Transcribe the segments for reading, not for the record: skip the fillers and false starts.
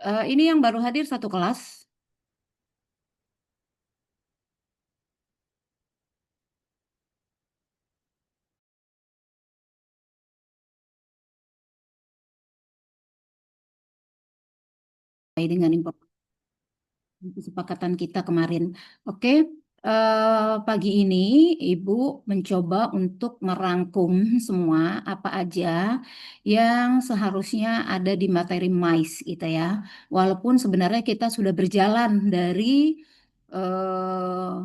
Ini yang baru hadir satu kelas. Dengan kesepakatan kita kemarin. Oke, pagi ini Ibu mencoba untuk merangkum semua apa aja yang seharusnya ada di materi MAIS gitu ya. Walaupun sebenarnya kita sudah berjalan dari eh,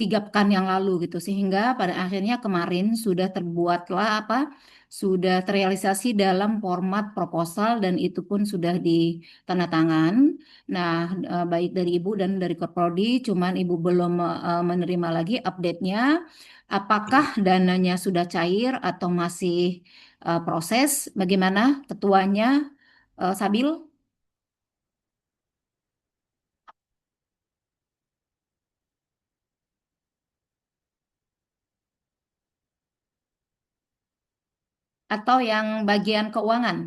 3 pekan yang lalu gitu, sehingga pada akhirnya kemarin sudah terbuatlah apa, sudah terrealisasi dalam format proposal dan itu pun sudah ditandatangan. Nah, baik dari Ibu dan dari Korprodi, cuman Ibu belum menerima lagi update-nya. Apakah dananya sudah cair atau masih proses? Bagaimana ketuanya, Sabil? Atau yang bagian keuangan?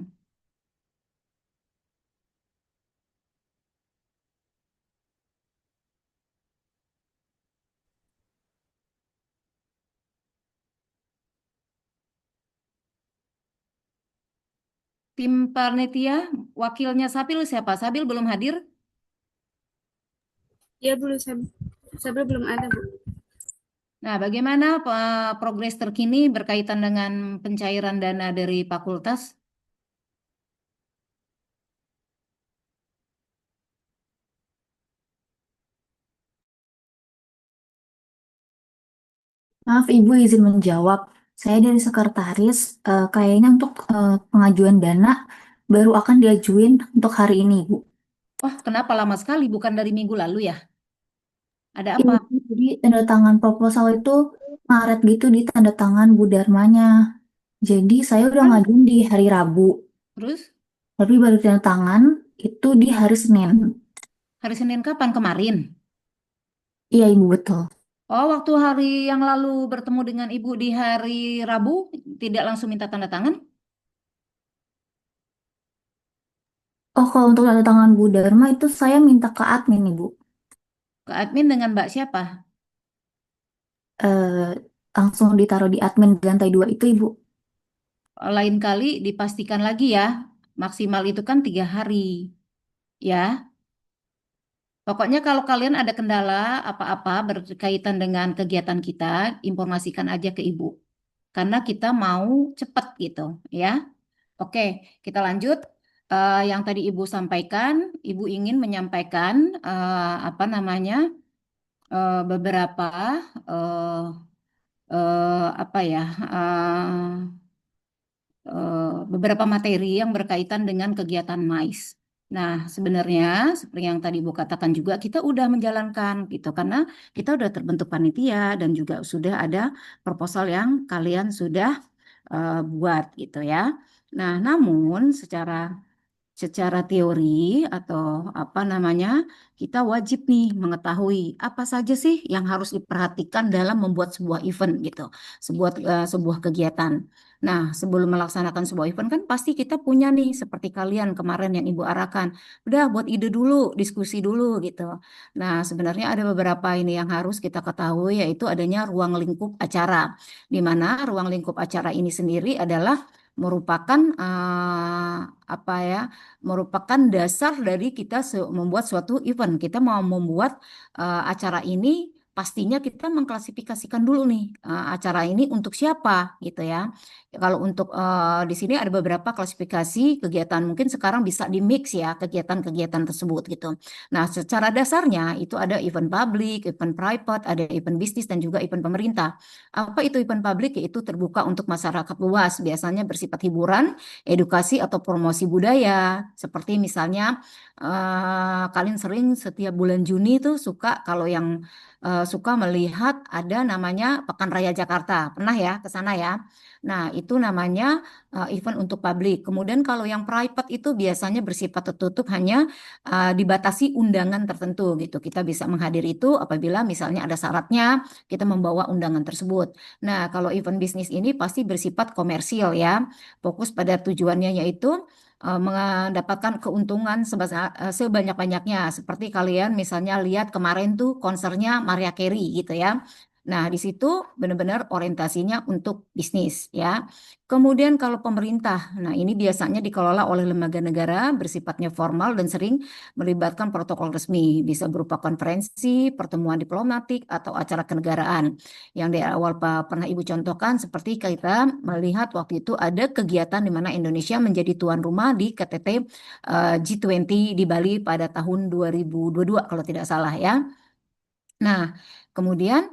Tim panitia, wakilnya Sabil siapa? Sabil belum hadir? Ya belum saya belum ada Bu. Nah, bagaimana progres terkini berkaitan dengan pencairan dana dari fakultas? Maaf Ibu izin menjawab. Saya dari sekretaris, kayaknya untuk pengajuan dana baru akan diajuin untuk hari ini, Ibu. Wah, kenapa lama sekali? Bukan dari minggu lalu ya? Ada apa? Ibu, jadi tanda tangan proposal itu Maret gitu di tanda tangan Bu Darmanya. Jadi saya udah Kan? ngajuin di hari Rabu, Terus, tapi baru tanda tangan itu di hari Senin. hari Senin kapan kemarin? Iya Ibu betul. Oh, waktu hari yang lalu bertemu dengan Ibu di hari Rabu, tidak langsung minta tanda tangan? Oh kalau untuk tanda tangan Bu Darma itu saya minta ke admin Ibu. Ke admin dengan Mbak siapa? Eh, Langsung ditaruh di admin di lantai 2 itu Ibu. Lain kali dipastikan lagi ya. Maksimal itu kan 3 hari. Ya, pokoknya kalau kalian ada kendala apa-apa berkaitan dengan kegiatan kita, informasikan aja ke Ibu. Karena kita mau cepat gitu, ya. Oke, kita lanjut. Yang tadi Ibu sampaikan, Ibu ingin menyampaikan apa namanya beberapa eh, apa ya beberapa materi yang berkaitan dengan kegiatan MAIS. Nah, sebenarnya seperti yang tadi Ibu katakan juga kita udah menjalankan gitu karena kita udah terbentuk panitia dan juga sudah ada proposal yang kalian sudah buat gitu ya. Nah, namun secara teori atau apa namanya, kita wajib nih mengetahui apa saja sih yang harus diperhatikan dalam membuat sebuah event gitu, sebuah kegiatan. Nah, sebelum melaksanakan sebuah event kan pasti kita punya nih seperti kalian kemarin yang Ibu arahkan. Udah buat ide dulu, diskusi dulu gitu. Nah, sebenarnya ada beberapa ini yang harus kita ketahui yaitu adanya ruang lingkup acara. Di mana ruang lingkup acara ini sendiri adalah merupakan apa ya merupakan dasar dari kita membuat suatu event. Kita mau membuat acara ini, pastinya kita mengklasifikasikan dulu nih acara ini untuk siapa gitu ya. Kalau untuk di sini ada beberapa klasifikasi kegiatan, mungkin sekarang bisa di mix ya kegiatan-kegiatan tersebut gitu. Nah, secara dasarnya itu ada event publik, event private, ada event bisnis dan juga event pemerintah. Apa itu event publik? Yaitu terbuka untuk masyarakat luas, biasanya bersifat hiburan, edukasi atau promosi budaya. Seperti misalnya kalian sering setiap bulan Juni tuh suka kalau yang suka melihat ada namanya Pekan Raya Jakarta. Pernah ya ke sana ya? Nah, itu namanya event untuk publik. Kemudian kalau yang private itu biasanya bersifat tertutup hanya dibatasi undangan tertentu gitu. Kita bisa menghadiri itu apabila misalnya ada syaratnya kita membawa undangan tersebut. Nah, kalau event bisnis ini pasti bersifat komersil ya, fokus pada tujuannya yaitu mendapatkan keuntungan sebanyak-banyaknya. Seperti kalian misalnya lihat kemarin tuh konsernya Mariah Carey gitu ya. Nah, di situ benar-benar orientasinya untuk bisnis ya. Kemudian kalau pemerintah, nah ini biasanya dikelola oleh lembaga negara bersifatnya formal dan sering melibatkan protokol resmi, bisa berupa konferensi, pertemuan diplomatik, atau acara kenegaraan. Yang di awal pernah Ibu contohkan seperti kita melihat waktu itu ada kegiatan di mana Indonesia menjadi tuan rumah di KTT G20 di Bali pada tahun 2022 kalau tidak salah ya. Nah, kemudian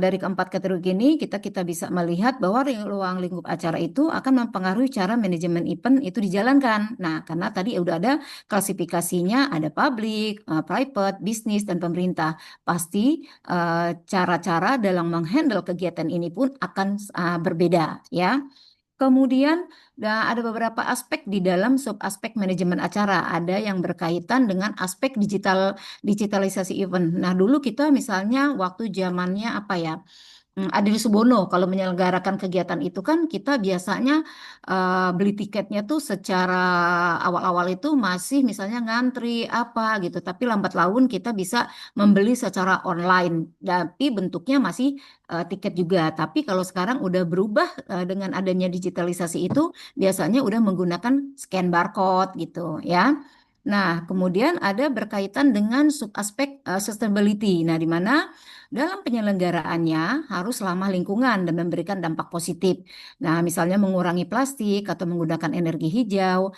dari keempat kategori ini kita bisa melihat bahwa ruang lingkup acara itu akan mempengaruhi cara manajemen event itu dijalankan. Nah, karena tadi udah ada klasifikasinya, ada public, private, bisnis, dan pemerintah. Pasti cara-cara dalam menghandle kegiatan ini pun akan berbeda, ya. Kemudian ada beberapa aspek di dalam sub-aspek manajemen acara. Ada yang berkaitan dengan aspek digitalisasi event. Nah, dulu kita misalnya waktu zamannya apa ya? Adil Subono kalau menyelenggarakan kegiatan itu kan kita biasanya beli tiketnya tuh secara awal-awal itu masih misalnya ngantri apa gitu, tapi lambat laun kita bisa membeli secara online, tapi bentuknya masih tiket juga. Tapi kalau sekarang udah berubah dengan adanya digitalisasi itu biasanya udah menggunakan scan barcode gitu ya. Nah, kemudian ada berkaitan dengan subaspek sustainability. Nah, di mana dalam penyelenggaraannya harus ramah lingkungan dan memberikan dampak positif. Nah, misalnya mengurangi plastik atau menggunakan energi hijau.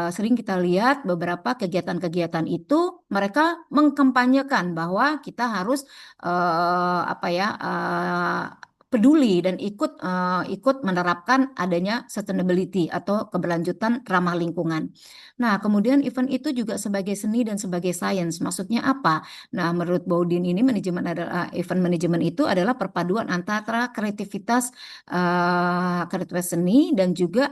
Sering kita lihat beberapa kegiatan-kegiatan itu mereka mengkampanyekan bahwa kita harus apa ya peduli dan ikut menerapkan adanya sustainability atau keberlanjutan ramah lingkungan. Nah, kemudian event itu juga sebagai seni dan sebagai sains. Maksudnya apa? Nah, menurut Baudin ini manajemen adalah event manajemen itu adalah perpaduan antara kreativitas seni dan juga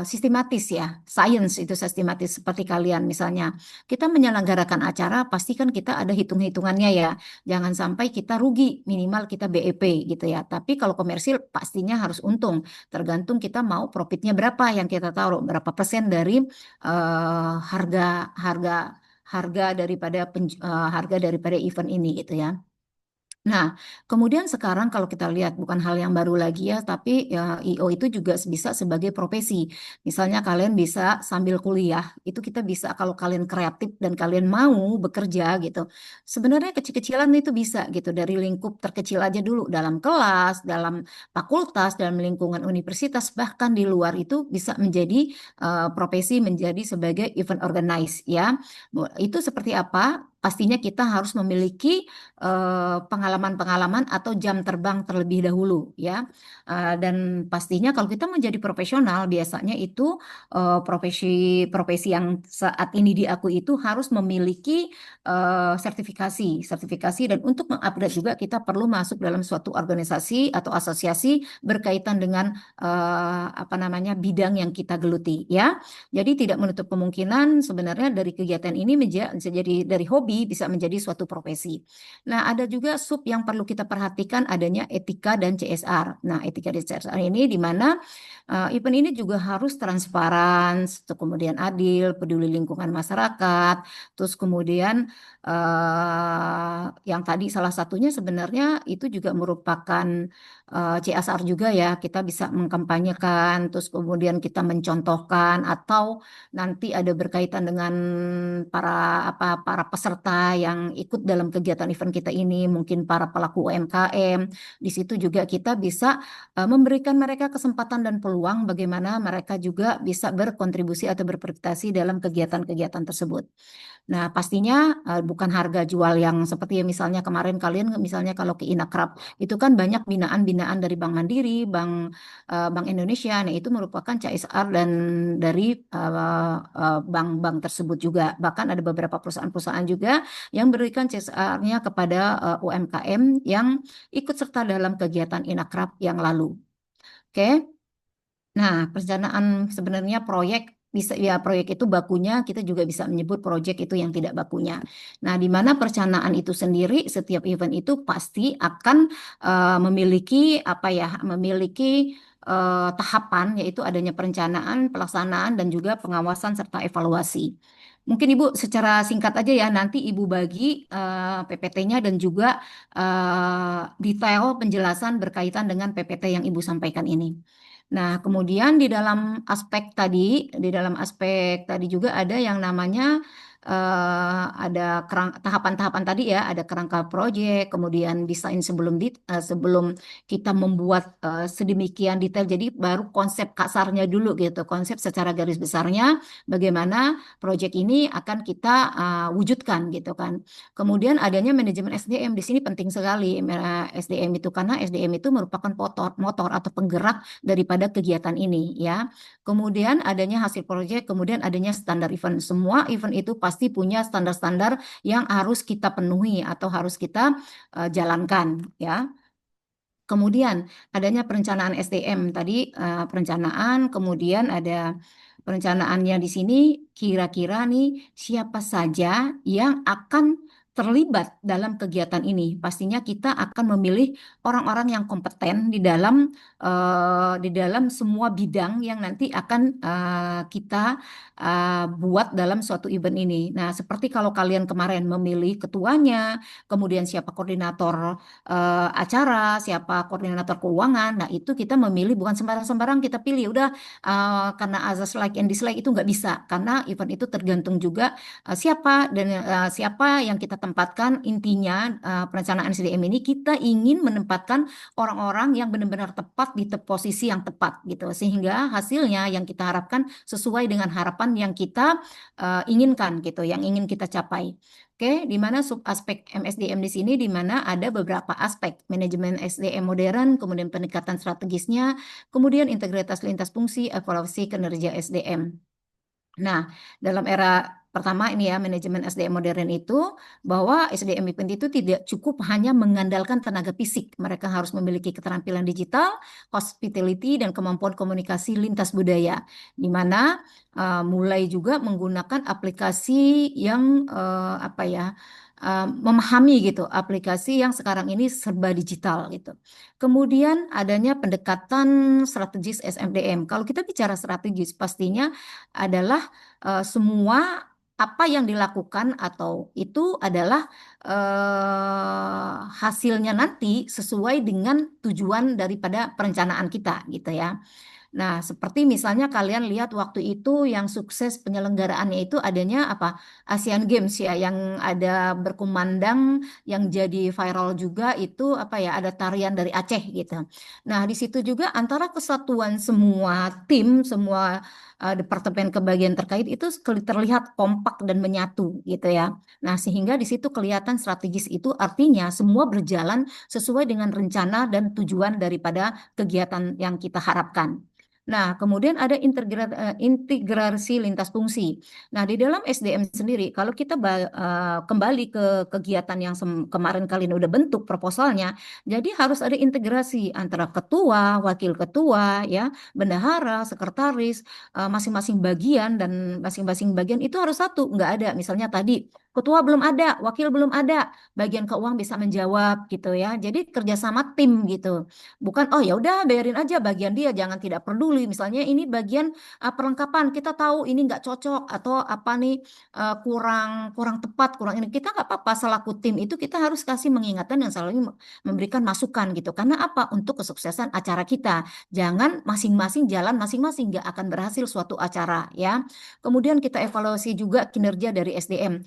sistematis ya, sains itu sistematis seperti kalian misalnya kita menyelenggarakan acara pasti kan kita ada hitung-hitungannya ya, jangan sampai kita rugi minimal kita BEP gitu ya. Tapi kalau komersil pastinya harus untung, tergantung kita mau profitnya berapa yang kita taruh berapa persen dari harga harga harga daripada event ini gitu ya. Nah, kemudian sekarang kalau kita lihat bukan hal yang baru lagi ya, tapi ya, IO itu juga bisa sebagai profesi. Misalnya kalian bisa sambil kuliah, itu kita bisa kalau kalian kreatif dan kalian mau bekerja gitu. Sebenarnya kecil-kecilan itu bisa gitu dari lingkup terkecil aja dulu dalam kelas, dalam fakultas, dalam lingkungan universitas, bahkan di luar itu bisa menjadi profesi menjadi sebagai event organize ya. Itu seperti apa? Pastinya kita harus memiliki pengalaman-pengalaman atau jam terbang terlebih dahulu ya. Dan pastinya kalau kita menjadi profesional biasanya itu profesi yang saat ini diakui itu harus memiliki sertifikasi dan untuk mengupgrade juga kita perlu masuk dalam suatu organisasi atau asosiasi berkaitan dengan apa namanya bidang yang kita geluti ya. Jadi tidak menutup kemungkinan sebenarnya dari kegiatan ini bisa jadi dari hobi bisa menjadi suatu profesi. Nah, ada juga sub yang perlu kita perhatikan adanya etika dan CSR. Nah, etika dan CSR ini di mana event ini juga harus transparan, kemudian adil, peduli lingkungan masyarakat, terus kemudian yang tadi salah satunya sebenarnya itu juga merupakan CSR juga ya, kita bisa mengkampanyekan, terus kemudian kita mencontohkan atau nanti ada berkaitan dengan para peserta yang ikut dalam kegiatan event kita ini, mungkin para pelaku UMKM. Di situ juga kita bisa memberikan mereka kesempatan dan peluang bagaimana mereka juga bisa berkontribusi atau berprestasi dalam kegiatan-kegiatan tersebut. Nah, pastinya bukan harga jual yang seperti misalnya kemarin kalian misalnya kalau ke Inakrab itu kan banyak binaan-binaan dari Bank Mandiri, Bank Indonesia. Nah, itu merupakan CSR dan dari bank-bank tersebut juga. Bahkan ada beberapa perusahaan-perusahaan juga yang berikan CSR-nya kepada UMKM yang ikut serta dalam kegiatan Inakrab yang lalu. Oke. Nah, perencanaan sebenarnya proyek bisa ya proyek itu bakunya kita juga bisa menyebut proyek itu yang tidak bakunya. Nah, di mana perencanaan itu sendiri setiap event itu pasti akan memiliki apa ya memiliki tahapan, yaitu adanya perencanaan, pelaksanaan, dan juga pengawasan serta evaluasi. Mungkin Ibu secara singkat aja ya, nanti Ibu bagi PPT-nya dan juga detail penjelasan berkaitan dengan PPT yang Ibu sampaikan ini. Nah, kemudian di dalam aspek tadi juga ada yang namanya ada tahapan-tahapan tadi ya, ada kerangka proyek, kemudian desain sebelum kita membuat sedemikian detail. Jadi baru konsep kasarnya dulu gitu, konsep secara garis besarnya bagaimana proyek ini akan kita wujudkan gitu kan. Kemudian adanya manajemen SDM di sini penting sekali SDM itu, karena SDM itu merupakan motor atau penggerak daripada kegiatan ini ya. Kemudian adanya hasil proyek, kemudian adanya standar event. Semua event itu pasti punya standar-standar yang harus kita penuhi atau harus kita jalankan ya. Kemudian adanya perencanaan SDM tadi, perencanaan, kemudian ada perencanaannya di sini kira-kira nih siapa saja yang akan terlibat dalam kegiatan ini. Pastinya kita akan memilih orang-orang yang kompeten di dalam semua bidang yang nanti akan kita buat dalam suatu event ini. Nah, seperti kalau kalian kemarin memilih ketuanya, kemudian siapa koordinator acara, siapa koordinator keuangan. Nah, itu kita memilih bukan sembarang-sembarang kita pilih. Udah karena azas like and dislike itu nggak bisa, karena event itu tergantung juga siapa yang kita tempatkan. Intinya perencanaan SDM ini kita ingin menempatkan orang-orang yang benar-benar tepat di posisi yang tepat gitu, sehingga hasilnya yang kita harapkan sesuai dengan harapan yang kita inginkan gitu, yang ingin kita capai. Oke, di mana sub aspek MSDM di sini, di mana ada beberapa aspek manajemen SDM modern, kemudian pendekatan strategisnya, kemudian integritas lintas fungsi, evaluasi kinerja SDM. Nah, dalam era pertama ini ya, manajemen SDM modern itu, bahwa SDM event itu tidak cukup hanya mengandalkan tenaga fisik. Mereka harus memiliki keterampilan digital, hospitality, dan kemampuan komunikasi lintas budaya. Di mana mulai juga menggunakan aplikasi yang memahami gitu, aplikasi yang sekarang ini serba digital gitu. Kemudian adanya pendekatan strategis SMDM. Kalau kita bicara strategis, pastinya adalah semua apa yang dilakukan atau itu adalah hasilnya nanti sesuai dengan tujuan daripada perencanaan kita gitu ya. Nah, seperti misalnya kalian lihat waktu itu yang sukses penyelenggaraannya itu adanya apa? Asian Games ya, yang ada berkumandang, yang jadi viral juga itu apa ya? Ada tarian dari Aceh gitu. Nah, di situ juga antara kesatuan semua tim, semua departemen kebagian terkait itu terlihat kompak dan menyatu gitu ya. Nah, sehingga di situ kelihatan strategis itu artinya semua berjalan sesuai dengan rencana dan tujuan daripada kegiatan yang kita harapkan. Nah, kemudian ada integrasi lintas fungsi. Nah, di dalam SDM sendiri, kalau kita kembali ke kegiatan yang kemarin kalian udah bentuk proposalnya, jadi harus ada integrasi antara ketua, wakil ketua, ya, bendahara, sekretaris, masing-masing bagian, dan masing-masing bagian itu harus satu, nggak ada. Misalnya tadi ketua belum ada, wakil belum ada, bagian keuangan bisa menjawab gitu ya. Jadi kerjasama tim gitu. Bukan oh ya udah bayarin aja bagian dia, jangan tidak peduli. Misalnya ini bagian perlengkapan, kita tahu ini nggak cocok atau apa nih kurang kurang tepat, kurang ini. Kita nggak apa-apa, selaku tim itu kita harus kasih mengingatkan dan selalu memberikan masukan gitu. Karena apa? Untuk kesuksesan acara kita. Jangan masing-masing jalan masing-masing, nggak akan berhasil suatu acara ya. Kemudian kita evaluasi juga kinerja dari SDM.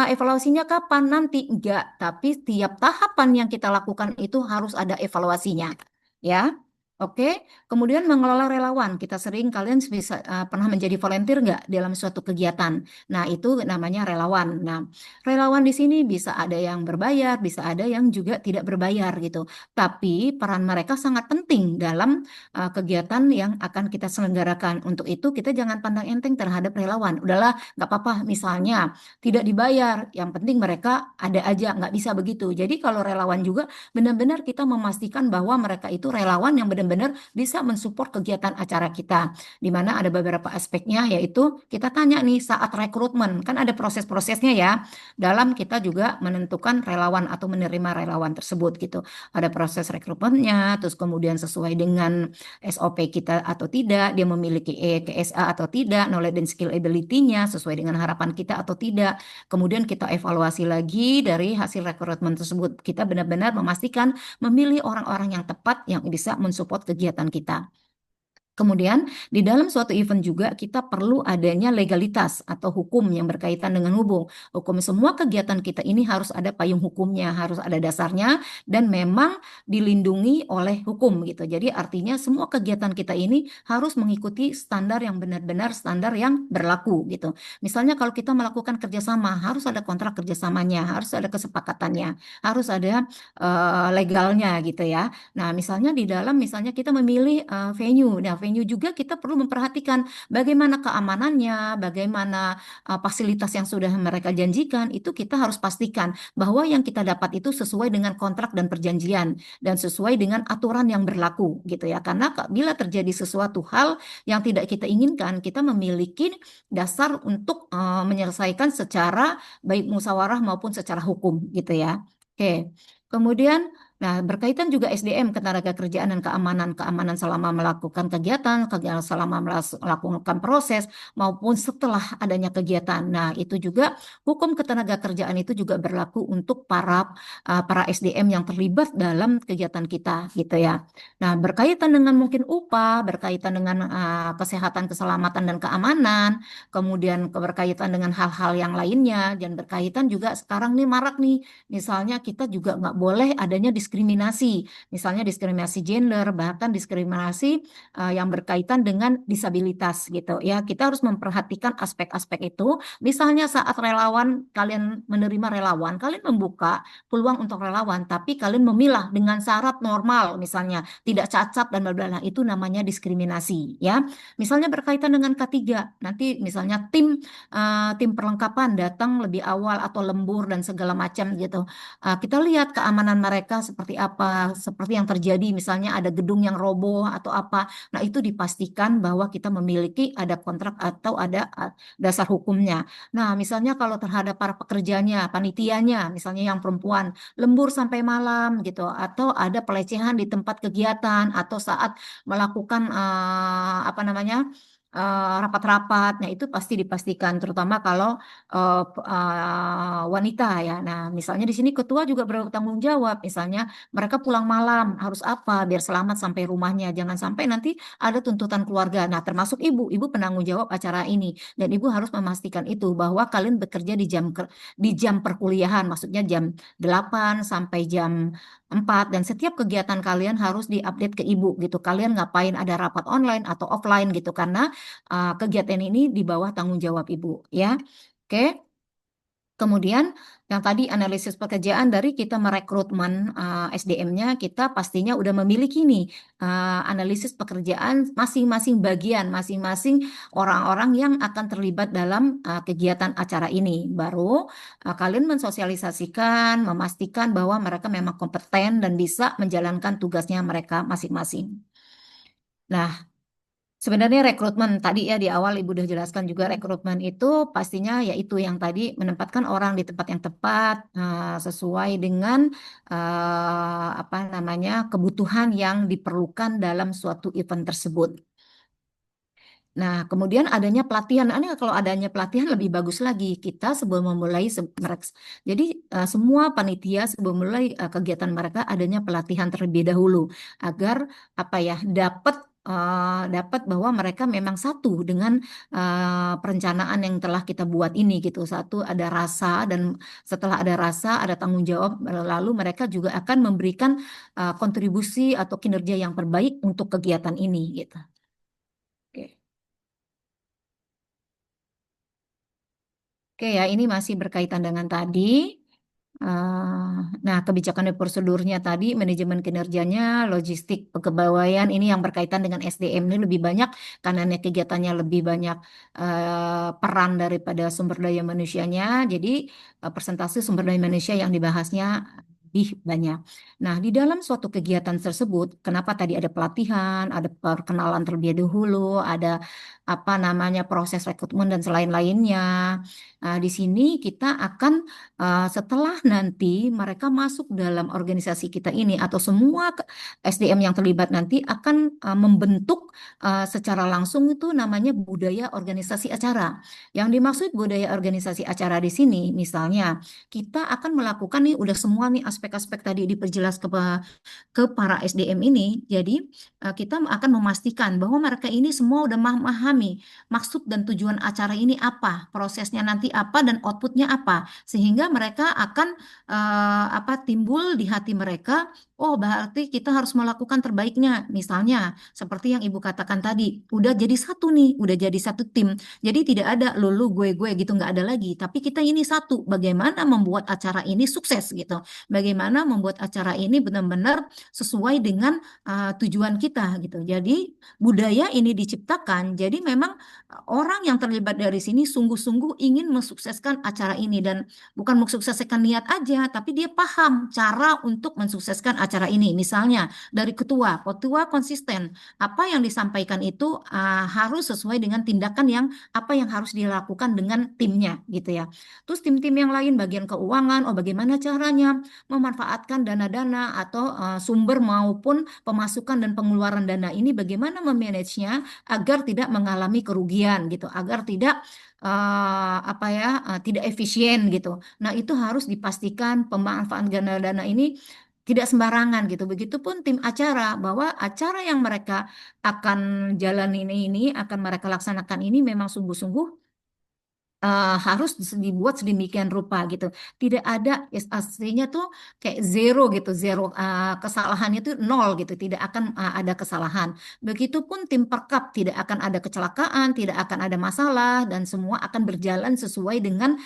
Evaluasinya kapan? Nanti enggak, tapi tiap tahapan yang kita lakukan itu harus ada evaluasinya. Ya, oke. Kemudian mengelola relawan. Kita sering kalian bisa pernah menjadi volunteer nggak dalam suatu kegiatan? Nah, itu namanya relawan. Nah, relawan di sini bisa ada yang berbayar, bisa ada yang juga tidak berbayar gitu. Tapi peran mereka sangat penting dalam kegiatan yang akan kita selenggarakan. Untuk itu kita jangan pandang enteng terhadap relawan. Udahlah, nggak apa-apa. Misalnya tidak dibayar, yang penting mereka ada aja, nggak bisa begitu. Jadi kalau relawan juga benar-benar kita memastikan bahwa mereka itu relawan yang benar-benar benar-benar bisa mensupport kegiatan acara kita. Di mana ada beberapa aspeknya, yaitu kita tanya nih saat rekrutmen, kan ada proses-prosesnya ya, dalam kita juga menentukan relawan atau menerima relawan tersebut gitu. Ada proses rekrutmennya, terus kemudian sesuai dengan SOP kita atau tidak, dia memiliki KSA atau tidak, knowledge dan skill ability-nya sesuai dengan harapan kita atau tidak. Kemudian kita evaluasi lagi dari hasil rekrutmen tersebut. Kita benar-benar memastikan memilih orang-orang yang tepat yang bisa mensupport kegiatan kita. Kemudian di dalam suatu event juga kita perlu adanya legalitas atau hukum yang berkaitan dengan hukum. Semua kegiatan kita ini harus ada payung hukumnya, harus ada dasarnya dan memang dilindungi oleh hukum gitu. Jadi artinya semua kegiatan kita ini harus mengikuti standar yang benar-benar standar yang berlaku gitu. Misalnya kalau kita melakukan kerjasama, harus ada kontrak kerjasamanya, harus ada kesepakatannya, harus ada legalnya gitu ya. Nah, misalnya di dalam misalnya kita memilih venue. Nah, venue juga kita perlu memperhatikan bagaimana keamanannya, bagaimana fasilitas yang sudah mereka janjikan, itu kita harus pastikan bahwa yang kita dapat itu sesuai dengan kontrak dan perjanjian dan sesuai dengan aturan yang berlaku gitu ya. Karena bila terjadi sesuatu hal yang tidak kita inginkan, kita memiliki dasar untuk menyelesaikan secara baik musyawarah maupun secara hukum gitu ya. Oke. Kemudian nah, berkaitan juga SDM, ketenaga kerjaan dan keamanan selama melakukan kegiatan, selama melakukan proses, maupun setelah adanya kegiatan. Nah, itu juga hukum ketenaga kerjaan itu juga berlaku untuk para SDM yang terlibat dalam kegiatan kita, gitu ya. Nah, berkaitan dengan mungkin upah, berkaitan dengan kesehatan, keselamatan dan keamanan, kemudian berkaitan dengan hal-hal yang lainnya, dan berkaitan juga sekarang nih marak nih, misalnya kita juga nggak boleh adanya diskriminasi, misalnya diskriminasi gender, bahkan diskriminasi yang berkaitan dengan disabilitas gitu ya. Kita harus memperhatikan aspek-aspek itu. Misalnya saat kalian menerima relawan, kalian membuka peluang untuk relawan, tapi kalian memilah dengan syarat normal, misalnya tidak cacat dan bla bla. Nah, itu namanya diskriminasi ya. Misalnya berkaitan dengan K3, nanti misalnya tim perlengkapan datang lebih awal atau lembur dan segala macam gitu. Kita lihat keamanan mereka seperti apa, seperti yang terjadi misalnya ada gedung yang roboh atau apa. Nah, itu dipastikan bahwa kita memiliki ada kontrak atau ada dasar hukumnya. Nah, misalnya kalau terhadap para pekerjanya, panitianya, misalnya yang perempuan, lembur sampai malam gitu, atau ada pelecehan di tempat kegiatan, atau saat melakukan apa namanya rapat-rapat, nah itu pasti dipastikan, terutama kalau wanita ya. Nah, misalnya di sini ketua juga bertanggung jawab. Misalnya mereka pulang malam harus apa biar selamat sampai rumahnya. Jangan sampai nanti ada tuntutan keluarga. Nah, termasuk ibu penanggung jawab acara ini dan ibu harus memastikan itu bahwa kalian bekerja di jam perkuliahan, maksudnya jam 8 sampai jam 4 dan setiap kegiatan kalian harus diupdate ke ibu gitu. Kalian ngapain ada rapat online atau offline gitu karena kegiatan ini di bawah tanggung jawab ibu ya. Oke. Kemudian yang tadi analisis pekerjaan dari kita merekrutmen SDM-nya, kita pastinya udah memiliki nih analisis pekerjaan masing-masing bagian, masing-masing orang-orang yang akan terlibat dalam kegiatan acara ini. Baru kalian mensosialisasikan, memastikan bahwa mereka memang kompeten dan bisa menjalankan tugasnya mereka masing-masing. Nah, sebenarnya rekrutmen tadi ya di awal Ibu udah jelaskan juga rekrutmen itu pastinya yaitu yang tadi menempatkan orang di tempat yang tepat sesuai dengan apa namanya kebutuhan yang diperlukan dalam suatu event tersebut. Nah, kemudian adanya pelatihan. Kalau adanya pelatihan lebih bagus lagi. Kita sebelum memulai jadi semua panitia sebelum memulai kegiatan mereka adanya pelatihan terlebih dahulu agar apa ya dapat bahwa mereka memang satu dengan perencanaan yang telah kita buat ini gitu. Satu ada rasa dan setelah ada rasa ada tanggung jawab lalu mereka juga akan memberikan kontribusi atau kinerja yang terbaik untuk kegiatan ini gitu. Oke. Oke ya, ini masih berkaitan dengan tadi. Nah, kebijakan dan prosedurnya tadi, manajemen kinerjanya, logistik, kepegawaian, ini yang berkaitan dengan SDM ini lebih banyak karena kegiatannya lebih banyak peran daripada sumber daya manusianya. Jadi, persentase sumber daya manusia yang dibahasnya lebih banyak. Nah, di dalam suatu kegiatan tersebut, kenapa tadi ada pelatihan, ada perkenalan terlebih dahulu, ada apa namanya proses rekrutmen dan selain-lainnya. Nah, di sini kita akan setelah nanti mereka masuk dalam organisasi kita ini atau semua SDM yang terlibat nanti akan membentuk secara langsung itu namanya budaya organisasi acara. Yang dimaksud budaya organisasi acara di sini, misalnya kita akan melakukan nih udah semua nih aspek-aspek tadi diperjelas ke para SDM ini. Jadi kita akan memastikan bahwa mereka ini semua udah memahami maksud dan tujuan acara ini apa, prosesnya nanti apa dan outputnya apa, sehingga mereka akan apa timbul di hati mereka. Oh, berarti kita harus melakukan terbaiknya. Misalnya, seperti yang Ibu katakan tadi, udah jadi satu nih, udah jadi satu tim. Jadi tidak ada lu gue gitu nggak ada lagi. Tapi kita ini satu. Bagaimana membuat acara ini sukses gitu? Bagaimana membuat acara ini benar-benar sesuai dengan tujuan kita gitu. Jadi budaya ini diciptakan. Jadi memang orang yang terlibat dari sini sungguh-sungguh ingin mensukseskan acara ini dan bukan mensukseskan niat aja, tapi dia paham cara untuk mensukseskan acara ini. Misalnya dari ketua konsisten apa yang disampaikan itu harus sesuai dengan tindakan yang apa yang harus dilakukan dengan timnya gitu ya. Terus tim-tim yang lain bagian keuangan, oh bagaimana caranya memanfaatkan dana-dana atau sumber maupun pemasukan dan pengeluaran dana ini bagaimana memanagenya agar tidak mengalami kerugian gitu, agar tidak apa ya tidak efisien gitu. Nah, itu harus dipastikan pemanfaatan dana-dana ini tidak sembarangan gitu. Begitupun tim acara bahwa acara yang mereka akan jalani ini akan mereka laksanakan ini memang sungguh-sungguh harus dibuat sedemikian rupa gitu. Tidak ada aslinya tuh kayak zero gitu, zero kesalahannya itu nol gitu, tidak akan ada kesalahan. Begitupun tim perkap tidak akan ada kecelakaan, tidak akan ada masalah dan semua akan berjalan sesuai dengan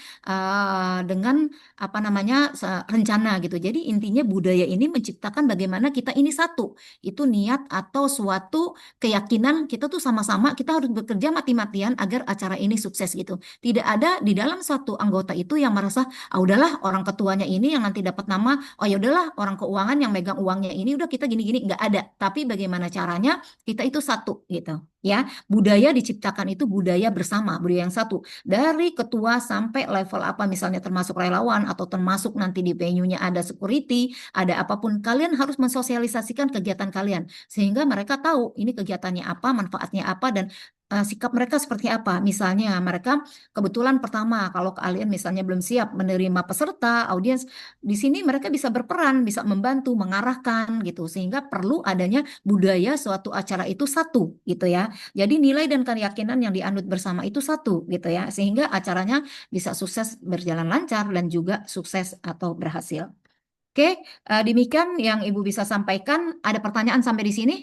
apa namanya rencana gitu. Jadi intinya budaya ini menciptakan bagaimana kita ini satu. Itu niat atau suatu keyakinan kita tuh sama-sama kita harus bekerja mati-matian agar acara ini sukses gitu. Tidak ada di dalam satu anggota itu yang merasa, ah udahlah orang ketuanya ini yang nanti dapat nama, oh ya udahlah orang keuangan yang megang uangnya ini udah kita gini-gini nggak ada. Tapi bagaimana caranya kita itu satu gitu. Ya, budaya diciptakan itu budaya bersama, budaya yang satu. Dari ketua sampai level apa misalnya termasuk relawan atau termasuk nanti di venue-nya ada security, ada apapun, kalian harus mensosialisasikan kegiatan kalian sehingga mereka tahu ini kegiatannya apa, manfaatnya apa dan sikap mereka seperti apa. Misalnya mereka kebetulan pertama, kalau kalian misalnya belum siap menerima peserta, audiens, di sini mereka bisa berperan, bisa membantu, mengarahkan gitu, sehingga perlu adanya budaya suatu acara itu satu gitu ya. Jadi nilai dan keyakinan yang dianut bersama itu satu gitu ya, sehingga acaranya bisa sukses berjalan lancar dan juga sukses atau berhasil. Oke, demikian yang Ibu bisa sampaikan. Ada pertanyaan sampai di sini?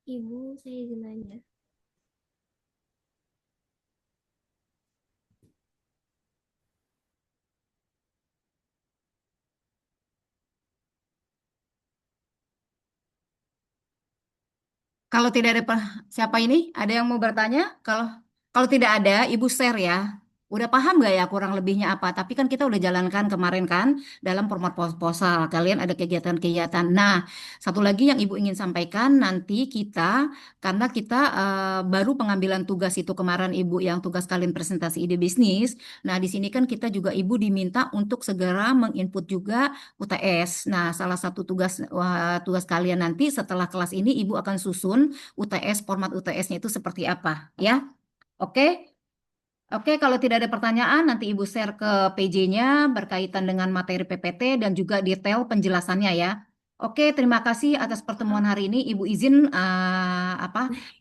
Ibu, saya izin nanya. Kalau tidak ada siapa ini? Ada yang mau bertanya? Kalau tidak ada, Ibu share ya. Udah paham nggak ya kurang lebihnya apa? Tapi kan kita udah jalankan kemarin kan dalam format proposal. Kalian ada kegiatan-kegiatan. Nah, satu lagi yang Ibu ingin sampaikan nanti karena kita baru pengambilan tugas itu kemarin Ibu yang tugas kalian presentasi ide bisnis. Nah, di sini kan kita juga Ibu diminta untuk segera menginput juga UTS. Nah, salah satu tugas kalian nanti setelah kelas ini Ibu akan susun UTS, format UTS-nya itu seperti apa, ya? Oke? Oke, kalau tidak ada pertanyaan, nanti Ibu share ke PJ-nya berkaitan dengan materi PPT dan juga detail penjelasannya ya. Oke, terima kasih atas pertemuan hari ini. Ibu izin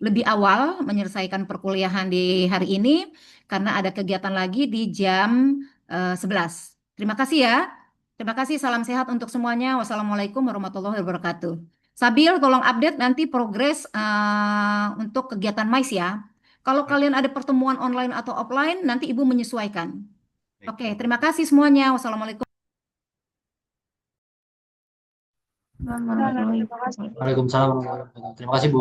lebih awal menyelesaikan perkuliahan di hari ini karena ada kegiatan lagi di jam 11. Terima kasih ya. Terima kasih, salam sehat untuk semuanya. Wassalamualaikum warahmatullahi wabarakatuh. Sabil, tolong update nanti progres untuk kegiatan MICE ya. Kalau Baik, kalian ada pertemuan online atau offline, nanti Ibu menyesuaikan. baik, Oke, Bu. terima kasih semuanya. Wassalamualaikum. Warahmatullahi wabarakatuh. Waalaikumsalam warahmatullahi wabarakatuh. Terima kasih Bu.